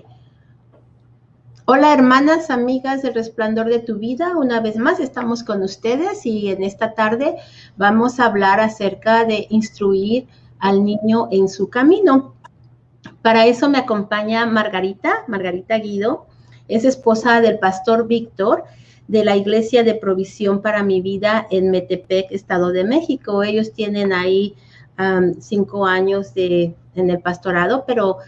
Ok. Hola hermanas, amigas del Resplandor de tu Vida, una vez más estamos con ustedes y en esta tarde vamos a hablar acerca de instruir al niño en su camino. Para eso me acompaña Margarita Guido, es esposa del pastor Víctor de la Iglesia de Provisión para mi Vida en Metepec, Estado de México. Ellos tienen ahí 5 años en el pastorado, pero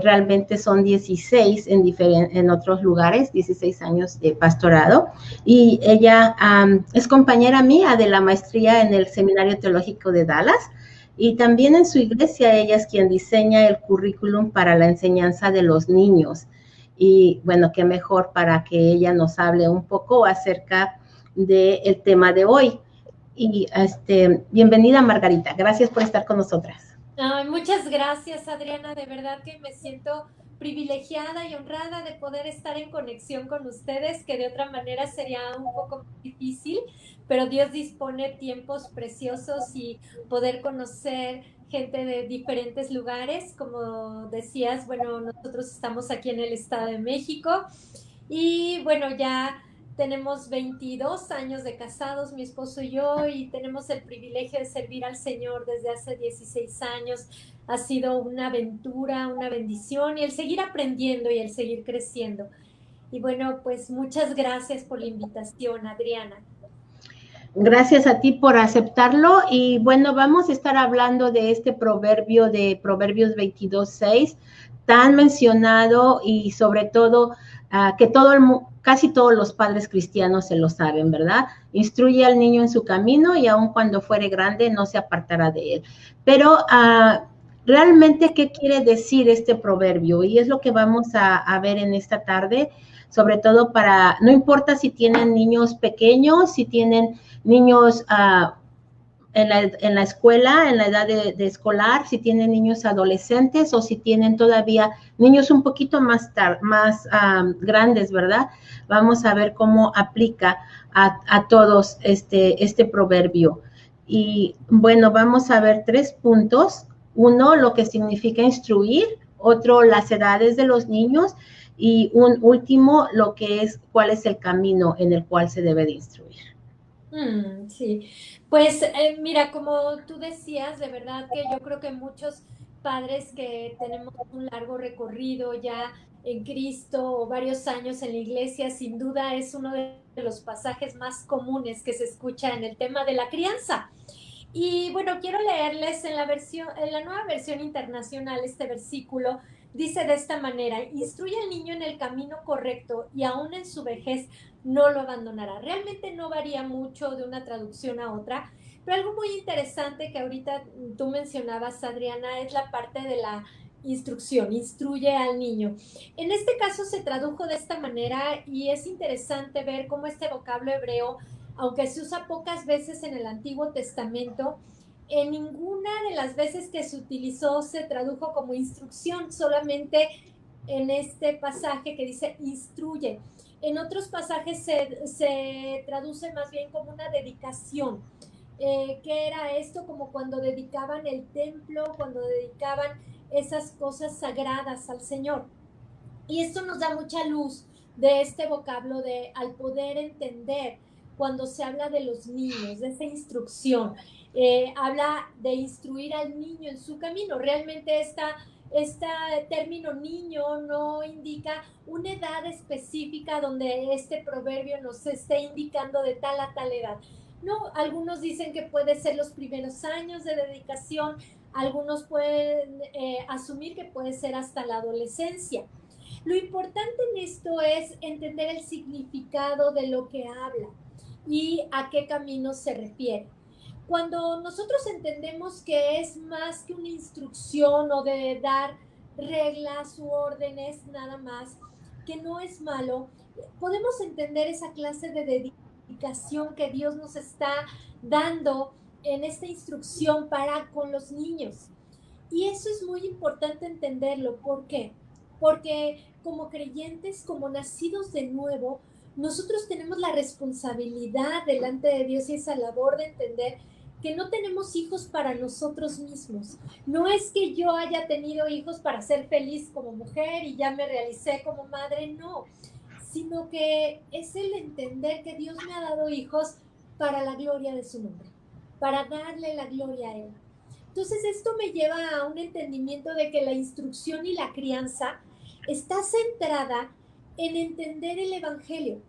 realmente son 16 en otros lugares, 16 años de pastorado. Y ella es compañera mía de la maestría en el Seminario Teológico de Dallas. Y también en su iglesia ella es quien diseña el currículum para la enseñanza de los niños. Y bueno, qué mejor para que ella nos hable un poco acerca del tema de hoy. Y bienvenida Margarita, gracias por estar con nosotras. Ay, muchas gracias, Adriana. De verdad que me siento privilegiada y honrada de poder estar en conexión con ustedes, que de otra manera sería un poco difícil, pero Dios dispone tiempos preciosos y poder conocer gente de diferentes lugares. Como decías, bueno, nosotros estamos aquí en el Estado de México y bueno, ya tenemos 22 años de casados, mi esposo y yo, y tenemos el privilegio de servir al Señor desde hace 16 años. Ha sido una aventura, una bendición, y el seguir aprendiendo y el seguir creciendo. Y bueno, pues muchas gracias por la invitación, Adriana. Gracias a ti por aceptarlo y bueno, vamos a estar hablando de este proverbio de Proverbios 22:6, tan mencionado y sobre todo que casi todos los padres cristianos se lo saben, ¿verdad? Instruye al niño en su camino y aun cuando fuere grande no se apartará de él. Pero realmente, ¿qué quiere decir este proverbio? Y es lo que vamos a ver en esta tarde, sobre todo no importa si tienen niños pequeños, si tienen niños en la escuela, en la edad de escolar, si tienen niños adolescentes o si tienen todavía niños un poquito más grandes, ¿verdad? Vamos a ver cómo aplica a todos este proverbio. Y bueno, vamos a ver 3 puntos. Uno, lo que significa instruir. Otro, las edades de los niños. Y un último, cuál es el camino en el cual se debe de instruir. Sí, pues mira, como tú decías, de verdad que yo creo que muchos padres que tenemos un largo recorrido ya en Cristo o varios años en la iglesia, sin duda es uno de los pasajes más comunes que se escucha en el tema de la crianza. Y bueno, quiero leerles en la nueva versión internacional este versículo. Dice de esta manera: instruye al niño en el camino correcto y aún en su vejez no lo abandonará. Realmente no varía mucho de una traducción a otra, pero algo muy interesante que ahorita tú mencionabas, Adriana, es la parte de la instrucción, instruye al niño. En este caso se tradujo de esta manera y es interesante ver cómo este vocablo hebreo, aunque se usa pocas veces en el Antiguo Testamento, en ninguna de las veces que se utilizó se tradujo como instrucción, solamente en este pasaje que dice instruye. En otros pasajes se traduce más bien como una dedicación. ¿Qué era esto? Como cuando dedicaban el templo, cuando dedicaban esas cosas sagradas al Señor. Y esto nos da mucha luz de este vocablo de al poder entender cuando se habla de los niños, de esa instrucción. Habla de instruir al niño en su camino. Realmente este término niño no indica una edad específica donde este proverbio nos esté indicando de tal a tal edad. No, algunos dicen que puede ser los primeros años de dedicación, algunos pueden asumir que puede ser hasta la adolescencia. Lo importante en esto es entender el significado de lo que habla y a qué camino se refiere. Cuando nosotros entendemos que es más que una instrucción o de dar reglas u órdenes nada más, que no es malo, podemos entender esa clase de dedicación que Dios nos está dando en esta instrucción para con los niños. Y eso es muy importante entenderlo. ¿Por qué? Porque como creyentes, como nacidos de nuevo, nosotros tenemos la responsabilidad delante de Dios y esa labor de entender que no tenemos hijos para nosotros mismos. No es que yo haya tenido hijos para ser feliz como mujer y ya me realicé como madre, no, sino que es el entender que Dios me ha dado hijos para la gloria de su nombre, para darle la gloria a Él. Entonces esto me lleva a un entendimiento de que la instrucción y la crianza está centrada en entender el Evangelio.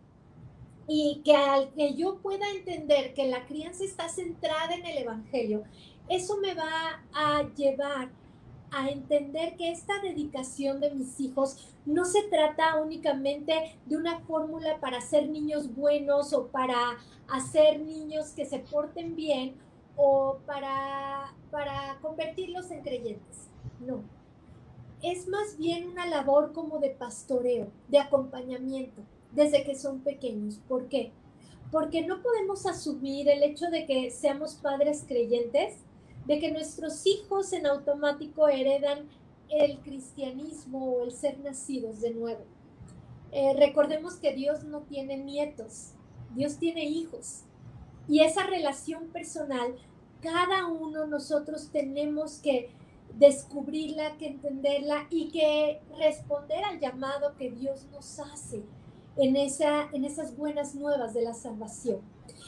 Y que al que yo pueda entender que la crianza está centrada en el Evangelio, eso me va a llevar a entender que esta dedicación de mis hijos no se trata únicamente de una fórmula para ser niños buenos o para hacer niños que se porten bien o para convertirlos en creyentes. No, es más bien una labor como de pastoreo, de acompañamiento, desde que son pequeños. ¿Por qué? Porque no podemos asumir el hecho de que seamos padres creyentes, de que nuestros hijos en automático heredan el cristianismo o el ser nacidos de nuevo. Recordemos que Dios no tiene nietos, Dios tiene hijos. Y esa relación personal, cada uno nosotros tenemos que descubrirla, que entenderla y que responder al llamado que Dios nos hace en esas buenas nuevas de la salvación.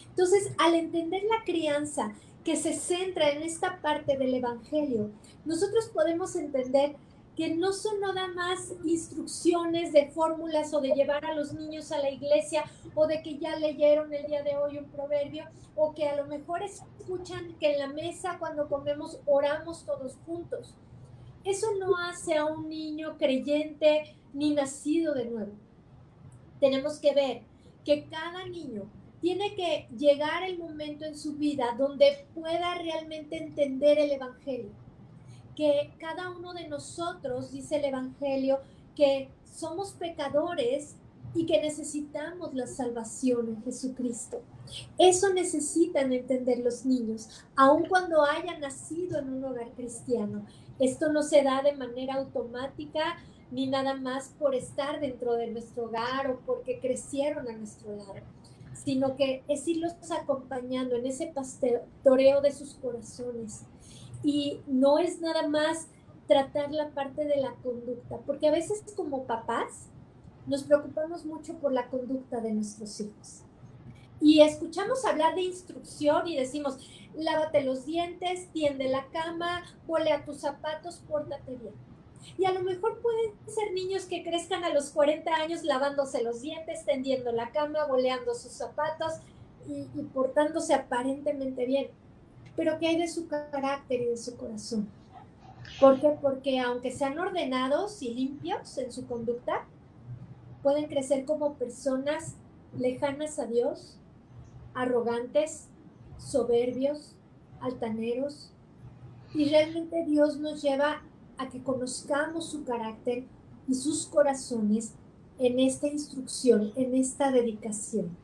Entonces, al entender la crianza que se centra en esta parte del Evangelio, nosotros podemos entender que no son nada más instrucciones de fórmulas o de llevar a los niños a la iglesia o de que ya leyeron el día de hoy un proverbio o que a lo mejor escuchan que en la mesa cuando comemos oramos todos juntos. Eso no hace a un niño creyente ni nacido de nuevo. Tenemos que ver que cada niño tiene que llegar el momento en su vida donde pueda realmente entender el Evangelio. Que cada uno de nosotros, dice el Evangelio, que somos pecadores y que necesitamos la salvación en Jesucristo. Eso necesitan entender los niños, aun cuando hayan nacido en un hogar cristiano. Esto no se da de manera automática, ni nada más por estar dentro de nuestro hogar o porque crecieron a nuestro lado, sino que es irlos acompañando en ese pastoreo de sus corazones. Y no es nada más tratar la parte de la conducta, porque a veces como papás nos preocupamos mucho por la conducta de nuestros hijos. Y escuchamos hablar de instrucción y decimos, lávate los dientes, tiende la cama, volea tus zapatos, pórtate bien. Y a lo mejor pueden ser niños que crezcan a los 40 años lavándose los dientes, tendiendo la cama, boleando sus zapatos y portándose aparentemente bien. Pero ¿qué hay de su carácter y de su corazón? ¿Por qué? Porque aunque sean ordenados y limpios en su conducta, pueden crecer como personas lejanas a Dios, arrogantes, soberbios, altaneros. Y realmente Dios nos lleva a que conozcamos su carácter y sus corazones en esta instrucción, en esta dedicación.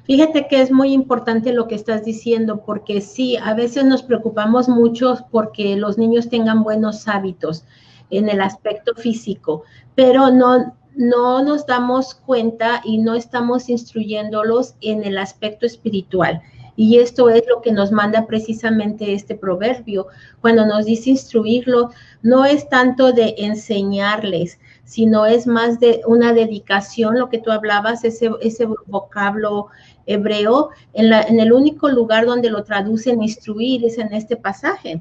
Fíjate que es muy importante lo que estás diciendo, porque sí, a veces nos preocupamos mucho porque los niños tengan buenos hábitos en el aspecto físico, pero no nos damos cuenta y no estamos instruyéndolos en el aspecto espiritual. Y esto es lo que nos manda precisamente este proverbio. Cuando nos dice instruirlo, no es tanto de enseñarles, sino es más de una dedicación, lo que tú hablabas, ese vocablo hebreo, en el único lugar donde lo traducen instruir es en este pasaje.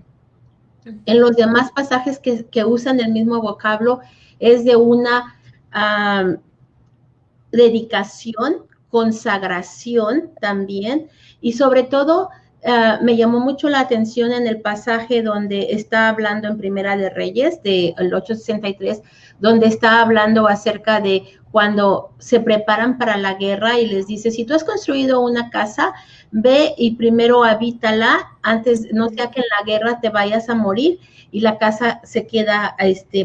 En los demás pasajes que usan el mismo vocablo es de una dedicación, consagración también, y sobre todo me llamó mucho la atención en el pasaje donde está hablando en Primera de Reyes, del 8:63, donde está hablando acerca de cuando se preparan para la guerra y les dice, si tú has construido una casa, ve y primero habítala, antes no sea que en la guerra te vayas a morir y la casa se queda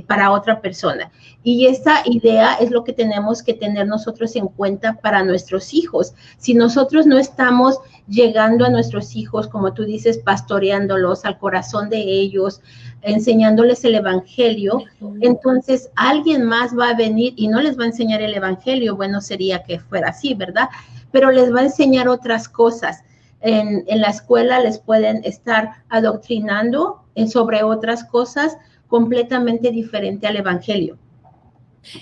para otra persona. Y esta idea es lo que tenemos que tener nosotros en cuenta para nuestros hijos. Si nosotros no estamos llegando a nuestros hijos, como tú dices, pastoreándolos al corazón de ellos, enseñándoles el evangelio, entonces alguien más va a venir y no les va a enseñar el evangelio. Bueno, sería que fuera así, ¿verdad? Pero les va a enseñar otras cosas. en la escuela les pueden estar adoctrinando sobre otras cosas completamente diferente al evangelio.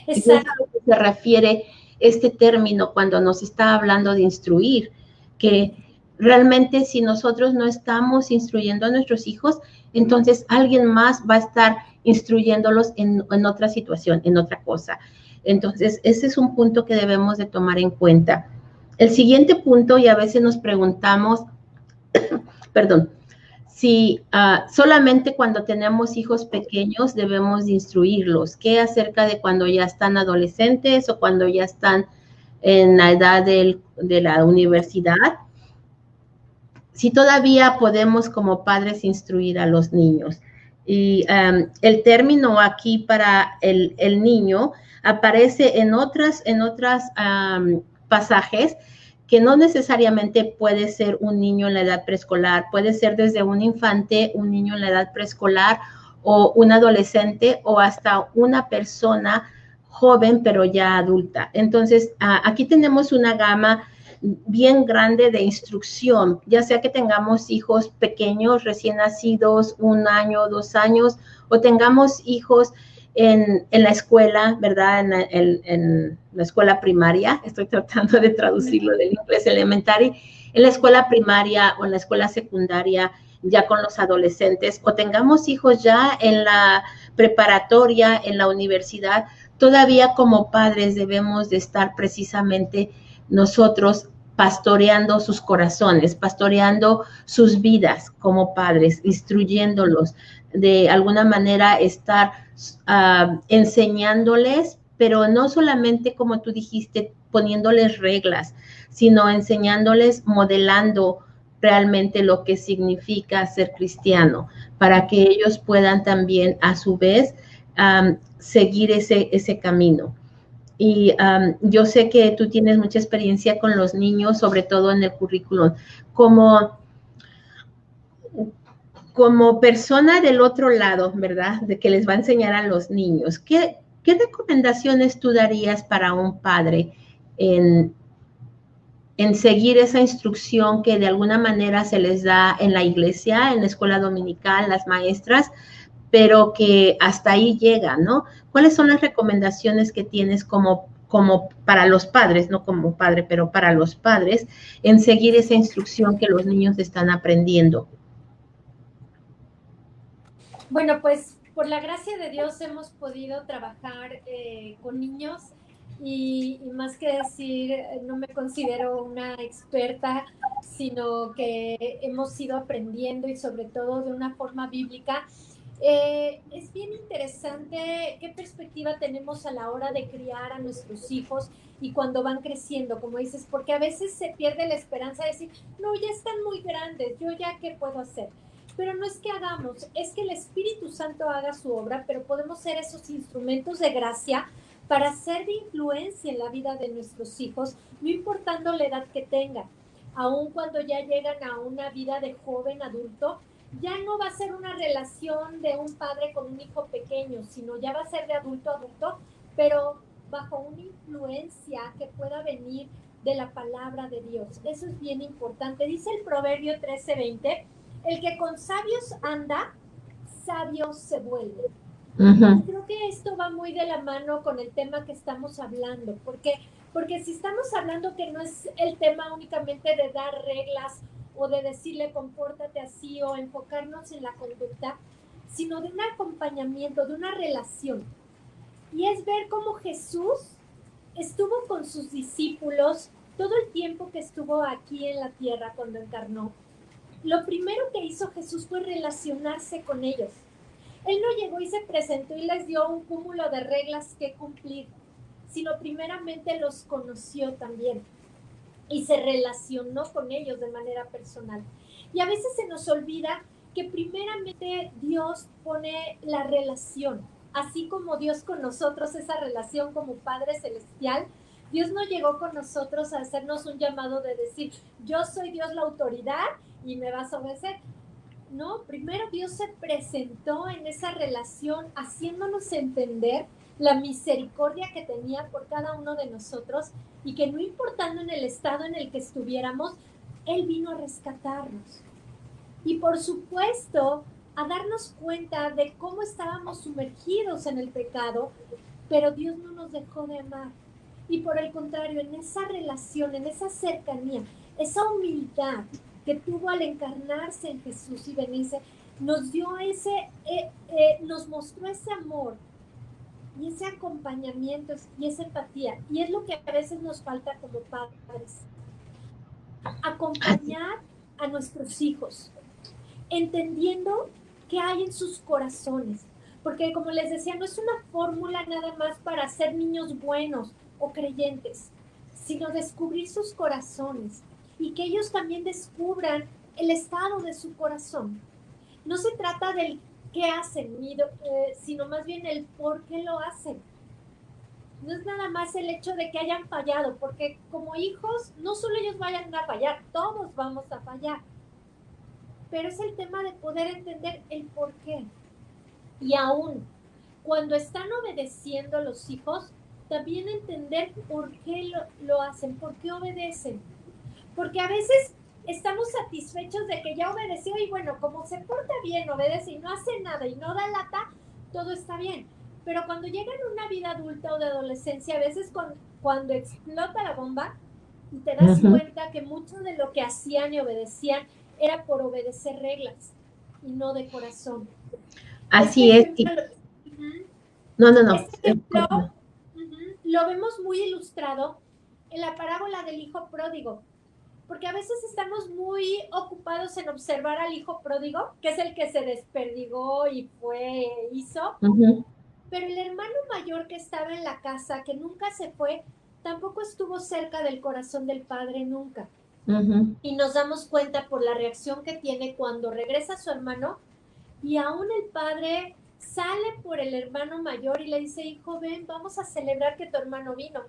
Y es a lo que se refiere este término cuando nos está hablando de instruir, que realmente si nosotros no estamos instruyendo a nuestros hijos, entonces alguien más va a estar instruyéndolos en otra situación, en otra cosa. Entonces, ese es un punto que debemos de tomar en cuenta. El siguiente punto, y a veces nos preguntamos, perdón, si solamente cuando tenemos hijos pequeños debemos de instruirlos. ¿Qué acerca de cuando ya están adolescentes o cuando ya están en la edad de la universidad? Si todavía podemos como padres instruir a los niños. Y el término aquí para el niño aparece en otras pasajes que no necesariamente puede ser un niño en la edad preescolar, puede ser desde un infante, un niño en la edad preescolar o un adolescente o hasta una persona joven pero ya adulta. Entonces, aquí tenemos una gama bien grande de instrucción, ya sea que tengamos hijos pequeños, recién nacidos, 1 año, 2 años, o tengamos hijos en la escuela, ¿verdad? En la escuela primaria, estoy tratando de traducirlo del inglés elementary, en la escuela primaria o en la escuela secundaria, ya con los adolescentes, o tengamos hijos ya en la preparatoria, en la universidad, todavía como padres debemos de estar precisamente nosotros pastoreando sus corazones, pastoreando sus vidas como padres, instruyéndolos, de alguna manera estar enseñándoles, pero no solamente como tú dijiste, poniéndoles reglas, sino enseñándoles, modelando realmente lo que significa ser cristiano, para que ellos puedan también a su vez seguir ese camino. Y yo sé que tú tienes mucha experiencia con los niños, sobre todo en el currículum. Como persona del otro lado, ¿verdad? De que les va a enseñar a los niños, ¿qué recomendaciones tú darías para un padre en seguir esa instrucción que de alguna manera se les da en la iglesia, en la escuela dominical, las maestras, pero que hasta ahí llega, ¿no? ¿Cuáles son las recomendaciones que tienes como para los padres, no como padre, pero para los padres, en seguir esa instrucción que los niños están aprendiendo? Bueno, pues por la gracia de Dios hemos podido trabajar con niños y más que decir, no me considero una experta, sino que hemos ido aprendiendo y sobre todo de una forma bíblica. Es bien interesante qué perspectiva tenemos a la hora de criar a nuestros hijos y cuando van creciendo, como dices, porque a veces se pierde la esperanza de decir, no, ya están muy grandes, yo ya qué puedo hacer. Pero no es que hagamos, es que el Espíritu Santo haga su obra, pero podemos ser esos instrumentos de gracia para ser de influencia en la vida de nuestros hijos, no importando la edad que tengan. Aun cuando ya llegan a una vida de joven adulto, ya no va a ser una relación de un padre con un hijo pequeño, sino ya va a ser de adulto a adulto, pero bajo una influencia que pueda venir de la palabra de Dios. Eso es bien importante. Dice el Proverbio 13:20, el que con sabios anda, sabio se vuelve. Y creo que esto va muy de la mano con el tema que estamos hablando, porque si estamos hablando que no es el tema únicamente de dar reglas o de decirle compórtate así o enfocarnos en la conducta, sino de un acompañamiento, de una relación. Y es ver cómo Jesús estuvo con sus discípulos todo el tiempo que estuvo aquí en la tierra cuando encarnó. Lo primero que hizo Jesús fue relacionarse con ellos. Él no llegó y se presentó y les dio un cúmulo de reglas que cumplir, sino primeramente los conoció también y se relacionó con ellos de manera personal. Y a veces se nos olvida que primeramente Dios pone la relación, así como Dios con nosotros, esa relación como Padre Celestial. Dios no llegó con nosotros a hacernos un llamado de decir, yo soy Dios la autoridad y me vas a obedecer. No, primero Dios se presentó en esa relación haciéndonos entender la misericordia que tenía por cada uno de nosotros y que no importando en el estado en el que estuviéramos, Él vino a rescatarnos. Y por supuesto, a darnos cuenta de cómo estábamos sumergidos en el pecado, pero Dios no nos dejó de amar. Y por el contrario, en esa relación, en esa cercanía, esa humildad que tuvo al encarnarse en Jesús y venirse, nos dio nos mostró ese amor y ese acompañamiento y esa empatía. Y es lo que a veces nos falta como padres. Acompañar a nuestros hijos, entendiendo qué hay en sus corazones. Porque como les decía, no es una fórmula nada más para ser niños buenos o creyentes, sino descubrir sus corazones y que ellos también descubran el estado de su corazón. No se trata del qué hacen, sino más bien el por qué lo hacen. No es nada más el hecho de que hayan fallado, porque como hijos, no solo ellos vayan a fallar, todos vamos a fallar. Pero es el tema de poder entender el por qué. Y aún cuando están obedeciendo los hijos, también entender por qué lo hacen, por qué obedecen. Porque a veces estamos satisfechos de que ya obedeció y bueno, como se porta bien, obedece y no hace nada y no da lata, todo está bien. Pero cuando llegan a una vida adulta o de adolescencia, a veces cuando explota la bomba y te das cuenta que mucho de lo que hacían y obedecían era por obedecer reglas y no de corazón. Así es. No. Este ejemplo lo vemos muy ilustrado en la parábola del hijo pródigo, porque a veces estamos muy ocupados en observar al hijo pródigo, que es el que se desperdigó y hizo, pero el hermano mayor que estaba en la casa, que nunca se fue, tampoco estuvo cerca del corazón del padre nunca. Y nos damos cuenta por la reacción que tiene cuando regresa su hermano, y aún el padre sale por el hermano mayor y le dice, hijo, ven, vamos a celebrar que tu hermano vino.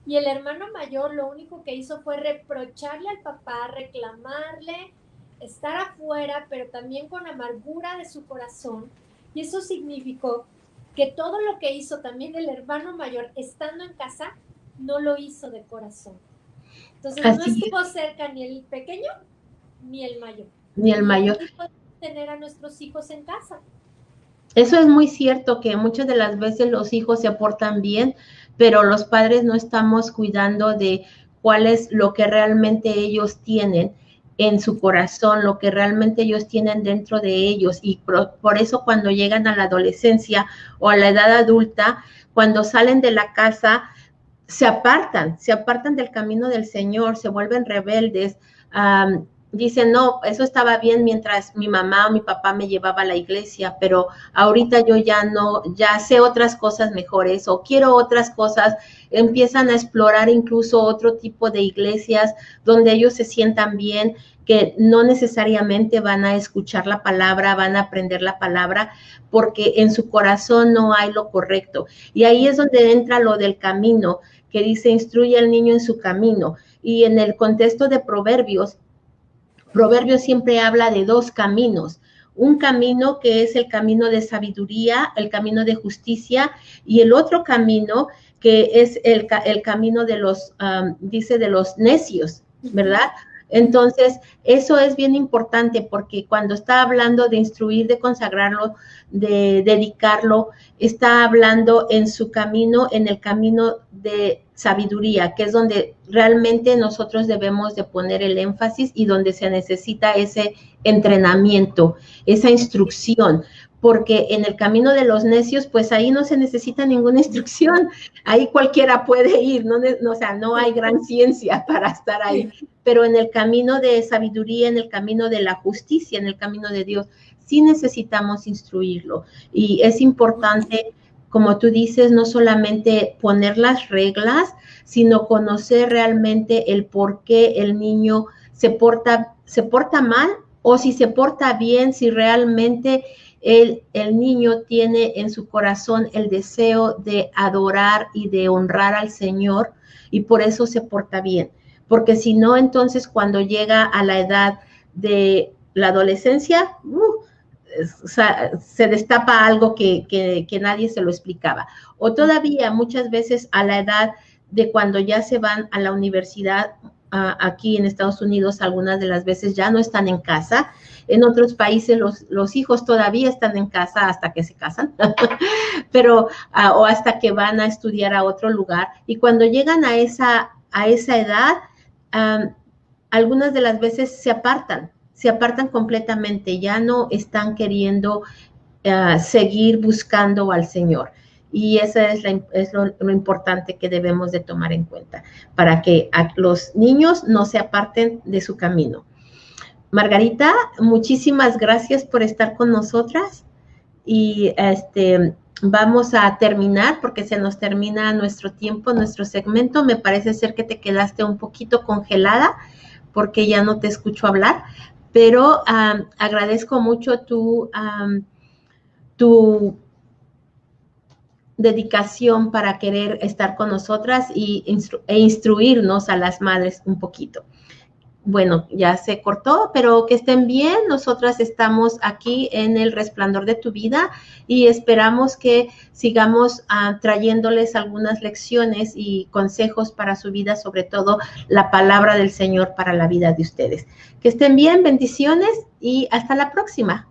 Y el hermano mayor lo único que hizo fue reprocharle al papá, reclamarle, estar afuera, pero también con amargura de su corazón. Y eso significó que todo lo que hizo también el hermano mayor estando en casa, no lo hizo de corazón. Entonces no estuvo cerca ni el pequeño ni el mayor. Ni el mayor. Y podemos tener a nuestros hijos en casa. Eso es muy cierto, que muchas de las veces los hijos se portan bien, pero los padres no estamos cuidando de cuál es lo que realmente ellos tienen en su corazón, lo que realmente ellos tienen dentro de ellos. Y por eso cuando llegan a la adolescencia o a la edad adulta, cuando salen de la casa, se apartan del camino del Señor, se vuelven rebeldes, dicen, no, eso estaba bien mientras mi mamá o mi papá me llevaba a la iglesia, pero ahorita yo ya no, ya sé otras cosas mejores o quiero otras cosas. Empiezan a explorar incluso otro tipo de iglesias donde ellos se sientan bien, que no necesariamente van a escuchar la palabra, van a aprender la palabra, porque en su corazón no hay lo correcto. Y ahí es donde entra lo del camino, que dice, instruye al niño en su camino. Y en el contexto de Proverbios siempre habla de dos caminos. Un camino que es el camino de sabiduría, el camino de justicia, y el otro camino que es el camino de los, dice, de los necios, ¿verdad? Entonces, eso es bien importante porque cuando está hablando de instruir, de consagrarlo, de dedicarlo, está hablando en su camino, en el camino de sabiduría, que es donde realmente nosotros debemos de poner el énfasis y donde se necesita ese entrenamiento, esa instrucción, porque en el camino de los necios, pues ahí no se necesita ninguna instrucción, ahí cualquiera puede ir, o sea, no hay gran ciencia para estar ahí, pero en el camino de sabiduría, en el camino de la justicia, en el camino de Dios, sí necesitamos instruirlo, y es importante, como tú dices, no solamente poner las reglas, sino conocer realmente el por qué el niño se porta mal, o si se porta bien, si realmente el niño tiene en su corazón el deseo de adorar y de honrar al Señor, y por eso se porta bien. Porque si no, entonces cuando llega a la edad de la adolescencia, se destapa algo que nadie se lo explicaba. O todavía muchas veces a la edad de cuando ya se van a la universidad, aquí en Estados Unidos algunas de las veces ya no están en casa. En otros países los hijos todavía están en casa hasta que se casan, pero o hasta que van a estudiar a otro lugar. Y cuando llegan a esa edad, algunas de las veces se apartan completamente, ya no están queriendo seguir buscando al Señor. Y eso es lo importante que debemos de tomar en cuenta para que los niños no se aparten de su camino. Margarita, muchísimas gracias por estar con nosotras y vamos a terminar porque se nos termina nuestro tiempo, nuestro segmento. Me parece ser que te quedaste un poquito congelada porque ya no te escucho hablar, pero agradezco mucho tu dedicación para querer estar con nosotras e instruirnos a las madres un poquito. Bueno, ya se cortó, pero que estén bien. Nosotras estamos aquí en El Resplandor de tu Vida y esperamos que sigamos trayéndoles algunas lecciones y consejos para su vida, sobre todo la palabra del Señor para la vida de ustedes. Que estén bien, bendiciones y hasta la próxima.